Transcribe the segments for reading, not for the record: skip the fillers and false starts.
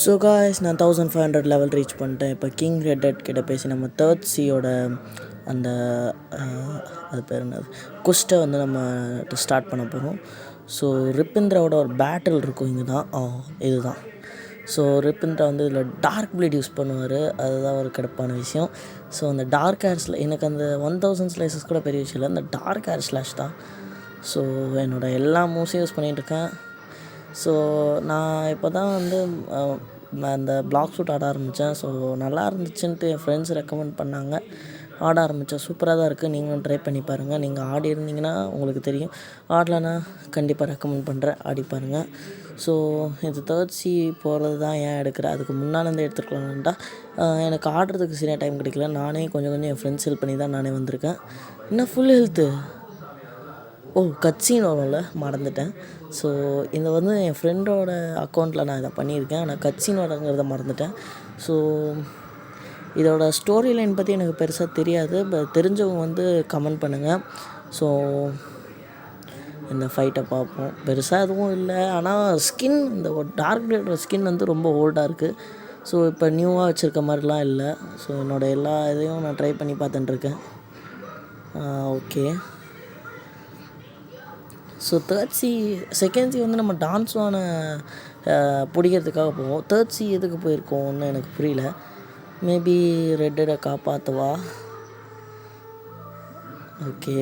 So guys நான் 1500 level reach பண்ணிட்டேன். இப்போ கிங் ரெட் டெட் கிட்ட பேசி நம்ம தேர்ட் சியோட அந்த அது பேர் என்னது குஸ்ட்டை வந்து நம்ம ஸ்டார்ட் பண்ண போகிறோம். ஸோ ரிப்பிந்திராவோட ஒரு பேட்டில் இருக்கும் இங்கே தான் இதுதான். ஸோ ரிப்பிந்திரா வந்து இதில் டார்க் ப்ளீட் யூஸ் பண்ணுவார், அதுதான் ஒரு கடுப்பான விஷயம். ஸோ அந்த டார்க் ஹேர்ஸில் எனக்கு அந்த 1000 ஸ்லைசஸ் கூட பெரிய விஷயம் இல்லை, அந்த டார்க் ஹேர் ஸ்லாஷ் தான். ஸோ என்னோடய எல்லா மூவ்ஸையும் யூஸ் பண்ணிகிட்ருக்கேன். ஸோ நான் இப்போ தான் வந்து அந்த பிளாக் ஷூட் ஆட ஆரம்பித்தேன். ஸோ நல்லா இருந்துச்சுன்ட்டு என் ஃப்ரெண்ட்ஸ் ரெக்கமெண்ட் பண்ணாங்க, ஆட ஆரம்பித்தேன். சூப்பராக தான் இருக்குது, நீங்களும் ட்ரை பண்ணி பாருங்கள். நீங்கள் ஆடி இருந்தீங்கன்னா உங்களுக்கு தெரியும், ஆடலைன்னா கண்டிப்பாக ரெக்கமெண்ட் பண்ணுறேன், ஆடி பாருங்கள். ஸோ இது தேர்ட் சி போகிறது தான் ஏன் எடுக்கிறேன், அதுக்கு முன்னாலேருந்து எடுத்துருக்கலாம்டா. எனக்கு ஆடுறதுக்கு சரியாக டைம் கிடைக்கல, நானே கொஞ்சம் கொஞ்சம் என் ஃப்ரெண்ட்ஸ் ஹெல்ப் பண்ணி தான் நானே வந்திருக்கேன். இன்னும் ஃபுல் ஹெல்த்து கட்சின்னு வரும்ல, மறந்துட்டேன். ஸோ இதை வந்து என் ஃப்ரெண்டோட அக்கௌண்ட்டில் நான் இதை பண்ணியிருக்கேன், ஆனால் கட்சின்னு வரங்கிறத மறந்துட்டேன். ஸோ இதோட ஸ்டோரி லைன் பற்றி எனக்கு பெருசாக தெரியாது, தெரிஞ்சவங்க வந்து கமெண்ட் பண்ணுங்கள். ஸோ இந்த ஃபைட்டை பார்ப்போம். பெருசாக எதுவும் இல்லை, ஆனால் ஸ்கின் இந்த ஒரு டார்க் பிளேடோட ஸ்கின் வந்து ரொம்ப ஓல்டாக இருக்குது. ஸோ இப்போ நியூவாக வச்சுருக்க மாதிரிலாம் இல்லை. ஸோ என்னோடய எல்லா இதையும் நான் ட்ரை பண்ணி பார்த்துட்டுருக்கேன். Okay. So third C second C வந்து நம்ம டான்ஸ்வான பிடிக்கிறதுக்காக போவோம். தேர்ட் சி எதுக்கு போயிருக்கோம்னு எனக்கு புரியல. மேபி ரெட்டை காப்பாற்றவா? ஓகே.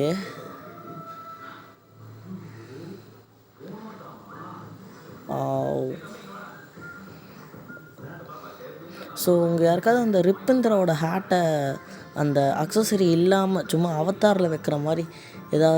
ஸோ உங்கள் யாருக்காவது அந்த ரிப்பிந்திராவோட ஹேட்டை அந்த அக்சசரி இல்லாமல் சும்மா அவத்தாரில் வைக்கிற மாதிரி ஏதாவது